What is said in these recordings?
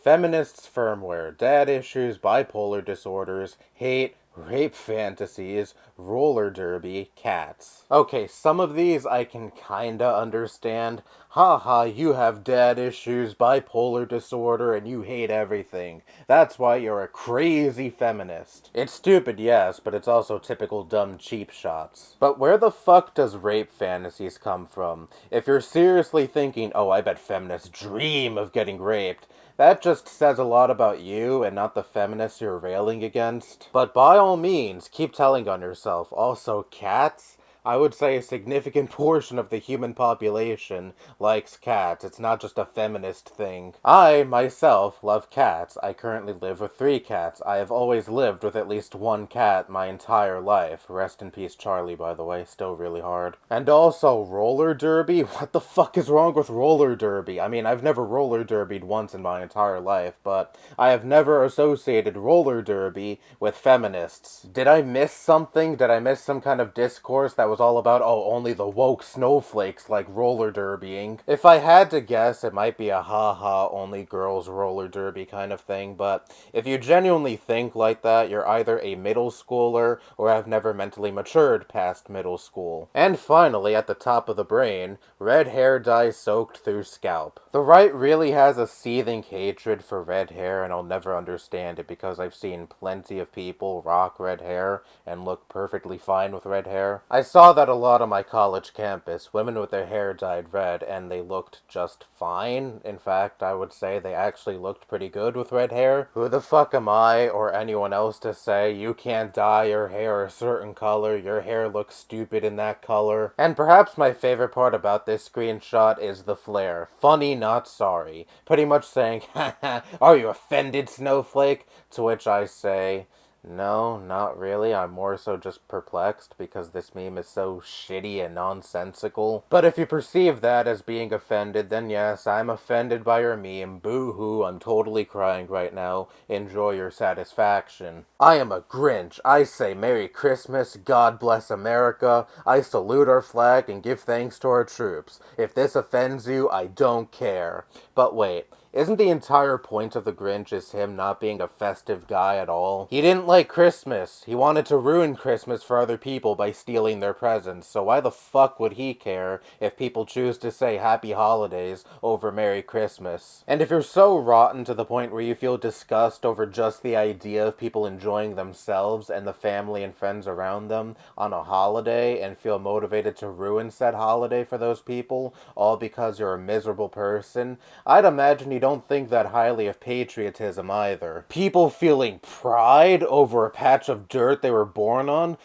Feminists' firmware, dad issues, bipolar disorders, hate, rape fantasies, roller derby, cats. Okay, some of these I can kinda understand. Haha, you have dad issues, bipolar disorder, and you hate everything. That's why you're a crazy feminist. It's stupid, yes, but it's also typical dumb cheap shots. But where the fuck does rape fantasies come from? If you're seriously thinking, oh, I bet feminists dream of getting raped, that just says a lot about you and not the feminists you're railing against. But by all means, keep telling on yourself. Also, cats? I would say a significant portion of the human population likes cats. It's not just a feminist thing. I, myself, love cats. I currently live with 3 cats. I have always lived with at least 1 cat my entire life. Rest in peace, Charlie, by the way. Still really hard. And also, roller derby? What the fuck is wrong with roller derby? I mean, I've never roller derbied once in my entire life, but I have never associated roller derby with feminists. Did I miss something? Did I miss some kind of discourse that was all about, oh, only the woke snowflakes like roller derbying? If I had to guess, it might be a haha, only girls roller derby kind of thing, but if you genuinely think like that, you're either a middle schooler or have never mentally matured past middle school. And finally, at the top of the brain, red hair dye soaked through scalp. The right really has a seething hatred for red hair, and I'll never understand it because I've seen plenty of people rock red hair and look perfectly fine with red hair. I saw that a lot on my college campus, women with their hair dyed red, and they looked just fine. In fact, I would say they actually looked pretty good with red hair. Who the fuck am I or anyone else to say you can't dye your hair a certain color, your hair looks stupid in that color? And perhaps my favorite part about this screenshot is the flair. Funny, not sorry. Pretty much saying, haha, are you offended, snowflake? To which I say, no, not really. I'm more so just perplexed because this meme is so shitty and nonsensical. But if you perceive that as being offended, then yes, I'm offended by your meme. Boo-hoo, I'm totally crying right now. Enjoy your satisfaction. I am a Grinch. I say Merry Christmas, God bless America. I salute our flag and give thanks to our troops. If this offends you, I don't care. But wait. Isn't the entire point of the Grinch is him not being a festive guy at all? He didn't like Christmas. He wanted to ruin Christmas for other people by stealing their presents, so why the fuck would he care if people choose to say Happy Holidays over Merry Christmas? And if you're so rotten to the point where you feel disgust over just the idea of people enjoying themselves and the family and friends around them on a holiday and feel motivated to ruin said holiday for those people, all because you're a miserable person, I'd imagine you don't think that highly of patriotism either. People feeling pride over a patch of dirt they were born on?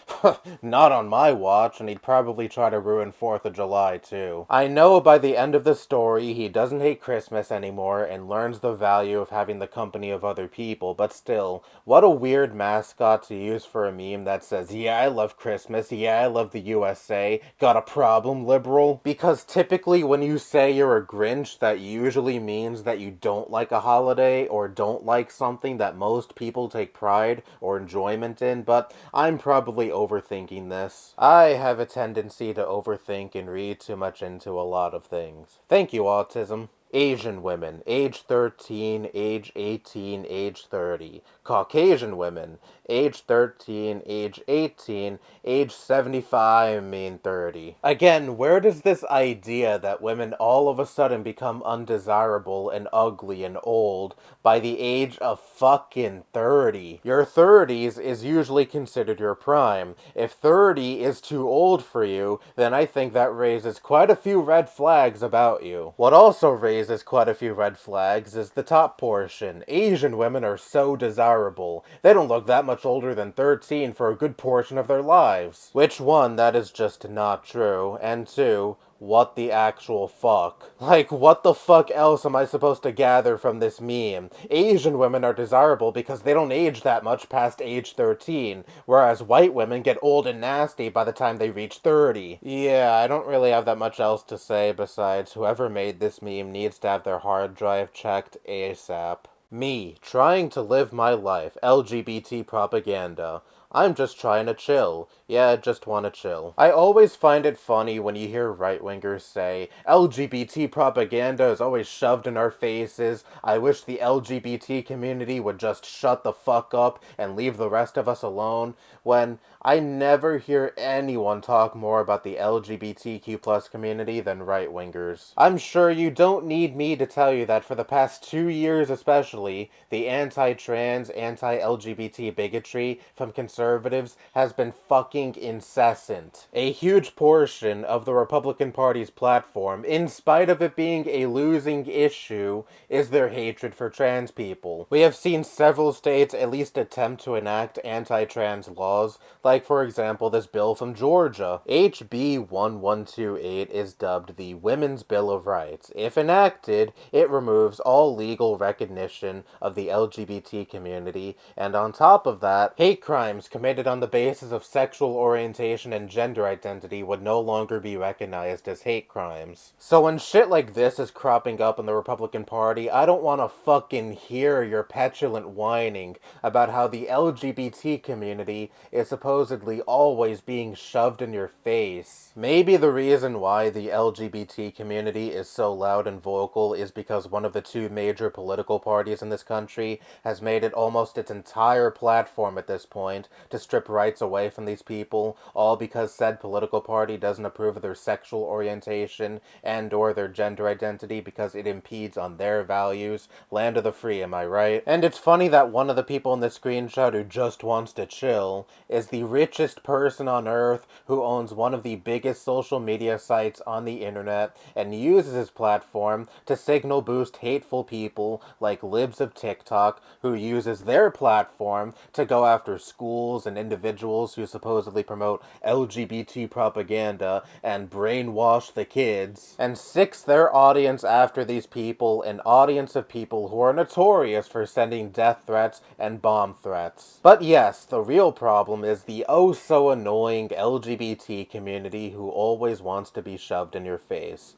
Not on my watch, and he'd probably try to ruin 4th of July too. I know by the end of the story he doesn't hate Christmas anymore and learns the value of having the company of other people, but still, what a weird mascot to use for a meme that says, yeah, I love Christmas, yeah, I love the USA, got a problem, liberal? Because typically when you say you're a Grinch, that usually means that you don't like a holiday or don't like something that most people take pride or enjoyment in, but I'm probably overthinking this. I have a tendency to overthink and read too much into a lot of things. Thank you, autism. Asian women, age 13, age 18, age 30. Caucasian women, age 13, age 18, age 75, 30. Again, where does this idea that women all of a sudden become undesirable and ugly and old by the age of fucking 30? Your 30s is usually considered your prime. If 30 is too old for you, then I think that raises quite a few red flags about you. What also raises quite a few red flags is the top portion. Asian women are so desirable. They don't look that much older than 13 for a good portion of their lives. Which one, that is just not true. And two, what the actual fuck? Like, what the fuck else am I supposed to gather from this meme? Asian women are desirable because they don't age that much past age 13, whereas white women get old and nasty by the time they reach 30. Yeah, I don't really have that much else to say besides whoever made this meme needs to have their hard drive checked ASAP. Me, trying to live my life, LGBT propaganda. I'm just trying to chill. Yeah, just wanna chill. I always find it funny when you hear right-wingers say, LGBT propaganda is always shoved in our faces. I wish the LGBT community would just shut the fuck up and leave the rest of us alone, when I never hear anyone talk more about the LGBTQ plus community than right-wingers. I'm sure you don't need me to tell you that for the past 2 years especially, the anti-trans, anti-LGBT bigotry from conservatives has been fucking incessant. A huge portion of the Republican Party's platform, in spite of it being a losing issue, is their hatred for trans people. We have seen several states at least attempt to enact anti-trans laws, like for example this bill from Georgia. HB 1128 is dubbed the Women's Bill of Rights. If enacted, it removes all legal recognition of the LGBT community, and on top of that, hate crimes committed on the basis of sexual orientation and gender identity would no longer be recognized as hate crimes. So when shit like this is cropping up in the Republican Party, I don't want to fucking hear your petulant whining about how the LGBT community is supposedly always being shoved in your face. Maybe the reason why the LGBT community is so loud and vocal is because one of the two major political parties in this country has made it almost its entire platform at this point to strip rights away from these people, all because said political party doesn't approve of their sexual orientation and or their gender identity because it impedes on their values. Land of the free, am I right? And it's funny that one of the people in this screenshot who just wants to chill is the richest person on earth who owns one of the biggest social media sites on the internet and uses his platform to signal boost hateful people like libs of TikTok, who uses their platform to go after schools and individuals who supposedly promote LGBT propaganda and brainwash the kids, and six their audience after these people, an audience of people who are notorious for sending death threats and bomb threats. But yes, the real problem is the oh so annoying LGBT community who always wants to be shoved in your face.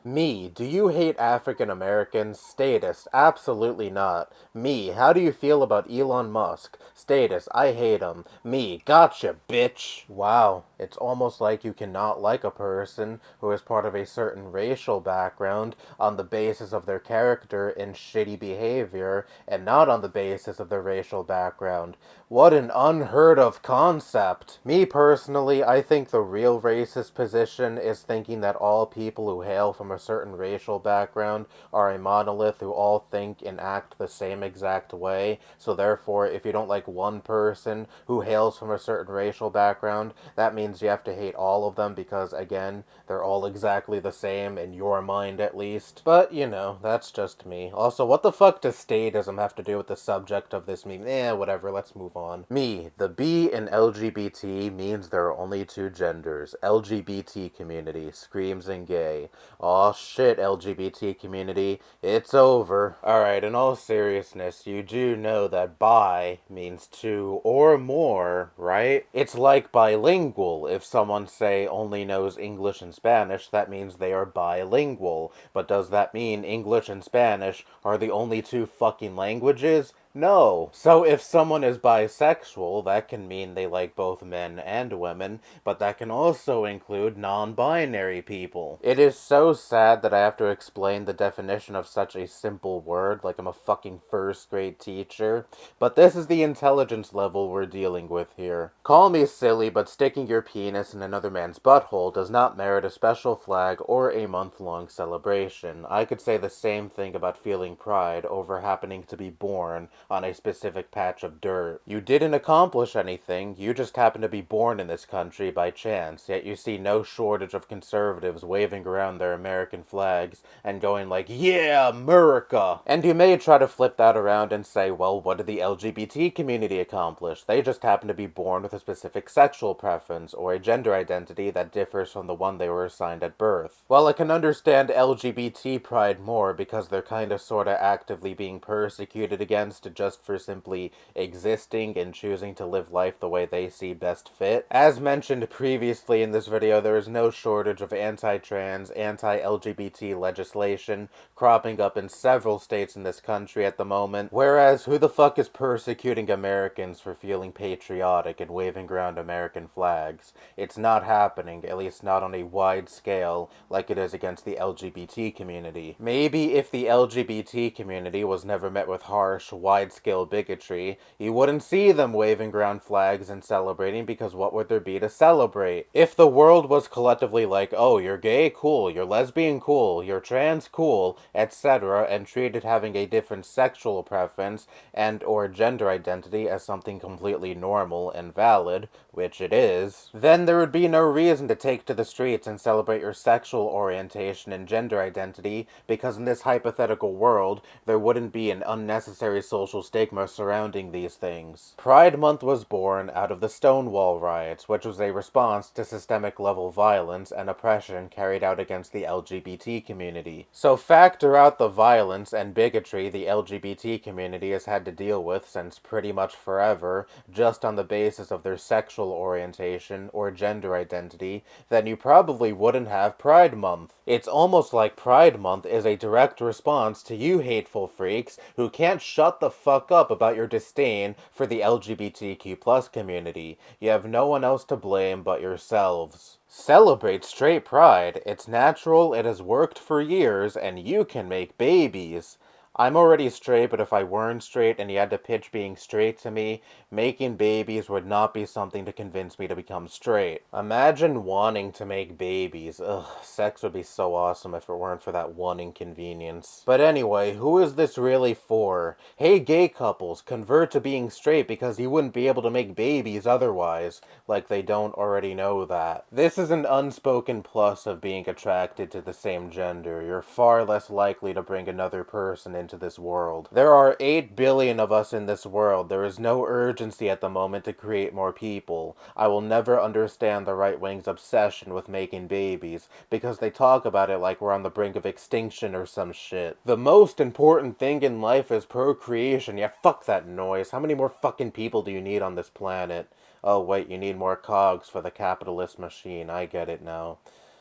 Me, do you hate African Americans? Status, absolutely not. Me, how do you feel about Elon Musk? Status, I hate him. Me, gotcha, bitch. Wow, it's almost like you cannot like a person who is part of a certain racial background on the basis of their character and shitty behavior, and not on the basis of their racial background. What an unheard of concept. Me personally, I think the real racist position is thinking that all people who hail from a certain racial background are a monolith who all think and act the same exact way. So therefore, if you don't like one person who hails from a certain racial background, that means you have to hate all of them because, again, they're all exactly the same in your mind at least. But, you know, that's just me. Also, what the fuck does statism have to do with the subject of this meme? Whatever, let's move on. Me, the B in LGBT means there are only two genders. LGBT community, screams and gay. Aw shit, LGBT community, it's over. Alright, in all seriousness, you do know that bi means two or more, right? It's like bilingual. If someone, say, only knows English and Spanish, that means they are bilingual. But does that mean English and Spanish are the only two fucking languages? No. So if someone is bisexual, that can mean they like both men and women, but that can also include non-binary people. It is so sad that I have to explain the definition of such a simple word, like I'm a fucking first grade teacher, but this is the intelligence level we're dealing with here. Call me silly, but sticking your penis in another man's butthole does not merit a special flag or a month-long celebration. I could say the same thing about feeling pride over happening to be born on a specific patch of dirt. You didn't accomplish anything, you just happened to be born in this country by chance, yet you see no shortage of conservatives waving around their American flags and going like, yeah, America! And you may try to flip that around and say, well, what did the LGBT community accomplish? They just happen to be born with a specific sexual preference or a gender identity that differs from the one they were assigned at birth. Well, I can understand LGBT pride more because they're kinda sorta actively being persecuted against just for simply existing and choosing to live life the way they see best fit. As mentioned previously in this video, there is no shortage of anti-trans, anti-LGBT legislation cropping up in several states in this country at the moment, whereas who the fuck is persecuting Americans for feeling patriotic and waving around American flags? It's not happening, at least not on a wide scale like it is against the LGBT community. Maybe if the LGBT community was never met with harsh, wide-scale bigotry, you wouldn't see them waving around flags and celebrating, because what would there be to celebrate? If the world was collectively like, oh, you're gay, cool, you're lesbian, cool, you're trans, cool, etc., and treated having a different sexual preference and or gender identity as something completely normal and valid, which it is, then there would be no reason to take to the streets and celebrate your sexual orientation and gender identity, because in this hypothetical world, there wouldn't be an unnecessary social stigma surrounding these things. Pride Month was born out of the Stonewall riots, which was a response to systemic level violence and oppression carried out against the LGBT community. So factor out the violence and bigotry the LGBT community has had to deal with since pretty much forever, just on the basis of their sexual orientation or gender identity, then you probably wouldn't have Pride Month. It's almost like Pride Month is a direct response to you hateful freaks who can't shut the fuck up about your disdain for the LGBTQ+ community. You have no one else to blame but yourselves. Celebrate straight pride. It's natural, it has worked for years, and you can make babies. I'm already straight, but if I weren't straight and you had to pitch being straight to me, making babies would not be something to convince me to become straight. Imagine wanting to make babies. Ugh, sex would be so awesome if it weren't for that one inconvenience. But anyway, who is this really for? Hey gay couples, convert to being straight because you wouldn't be able to make babies otherwise. Like they don't already know that. This is an unspoken plus of being attracted to the same gender. You're far less likely to bring another person into this world. There are 8 billion of us in this world. There is no urgency at the moment to create more people. I will never understand the right wing's obsession with making babies, because they talk about it like we're on the brink of extinction or some shit. The most important thing in life is procreation. Yeah, fuck that noise. How many more fucking people do you need on this planet? Oh wait, you need more cogs for the capitalist machine. I get it now.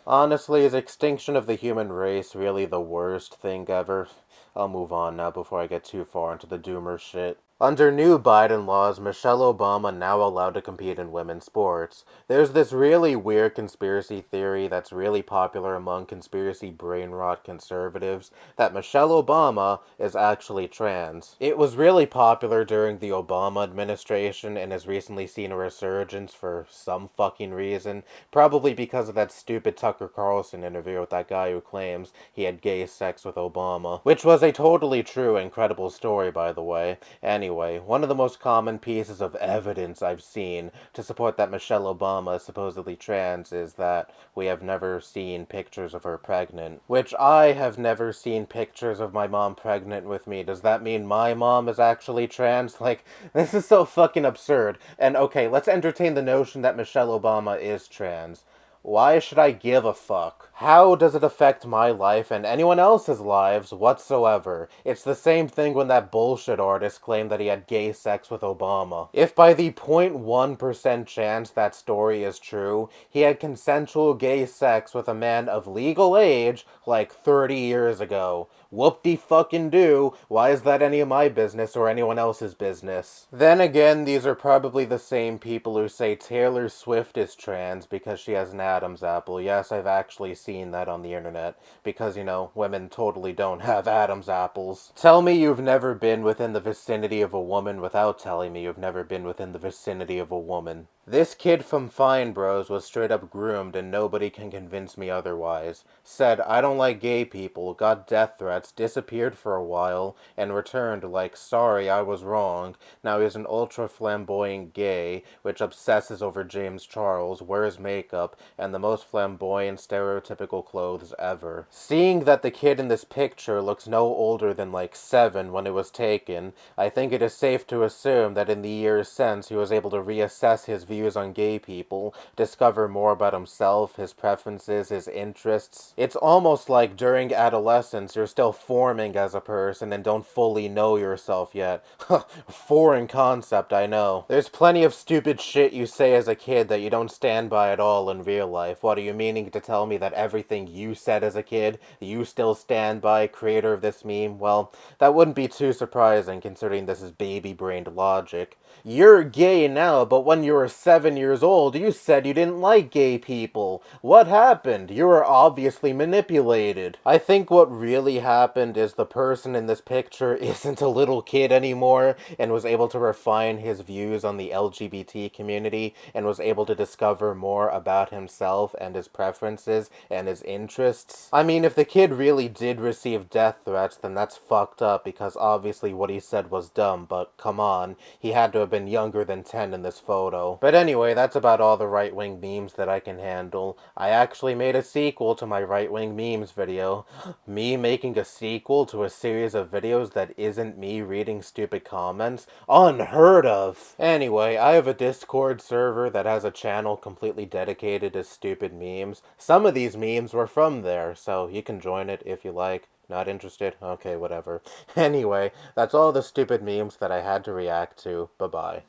Honestly, is extinction of the human race really the worst thing ever? I'll move on now before I get too far into the doomer shit. Under new Biden laws, Michelle Obama now allowed to compete in women's sports. There's this really weird conspiracy theory that's really popular among conspiracy brain rot conservatives that Michelle Obama is actually trans. It was really popular during the Obama administration and has recently seen a resurgence for some fucking reason, probably because of that stupid Tucker Carlson interview with that guy who claims he had gay sex with Obama, which was a totally true and credible story, by the way. Anyway, one of the most common pieces of evidence I've seen to support that Michelle Obama is supposedly trans is that we have never seen pictures of her pregnant. Which I have never seen pictures of my mom pregnant with me. Does that mean my mom is actually trans? Like, this is so fucking absurd. And okay, let's entertain the notion that Michelle Obama is trans. Why should I give a fuck? How does it affect my life and anyone else's lives whatsoever? It's the same thing when that bullshit artist claimed that he had gay sex with Obama. If by the 0.1% chance that story is true, he had consensual gay sex with a man of legal age like 30 years ago. Whoop-de-fucking-do. Why is that any of my business or anyone else's business? Then again, these are probably the same people who say Taylor Swift is trans because she has an Adam's apple. Yes, I've actually seen that on the internet. Because, you know, women totally don't have Adam's apples. Tell me you've never been within the vicinity of a woman without telling me you've never been within the vicinity of a woman. This kid from Fine Bros was straight up groomed and nobody can convince me otherwise. Said, I don't like gay people, got death threats, disappeared for a while, and returned like, sorry, I was wrong. Now he's an ultra flamboyant gay, which obsesses over James Charles, wears makeup, and the most flamboyant stereotypical clothes ever. Seeing that the kid in this picture looks no older than like 7 when it was taken, I think it is safe to assume that in the years since he was able to reassess his views on gay people, discover more about himself, his preferences, his interests. It's almost like during adolescence you're still still forming as a person and don't fully know yourself yet. Foreign concept, I know. There's plenty of stupid shit you say as a kid that you don't stand by at all in real life. What, are you meaning to tell me that everything you said as a kid, you still stand by, creator of this meme? Well, that wouldn't be too surprising considering this is baby-brained logic. You're gay now, but when you were 7 years old, you said you didn't like gay people. What happened? You were obviously manipulated. I think what really happened is the person in this picture isn't a little kid anymore and was able to refine his views on the LGBT community and was able to discover more about himself and his preferences and his interests. I mean, if the kid really did receive death threats, then that's fucked up because obviously what he said was dumb, but come on, he had to have been younger than 10 in this photo. But anyway, that's about all the right-wing memes that I can handle. I actually made a sequel to my right-wing memes video. Me making a sequel to a series of videos that isn't me reading stupid comments? Unheard of! Anyway, I have a Discord server that has a channel completely dedicated to stupid memes. Some of these memes were from there, so you can join it if you like. Not interested? Okay, whatever. Anyway, that's all the stupid memes that I had to react to. Bye-bye.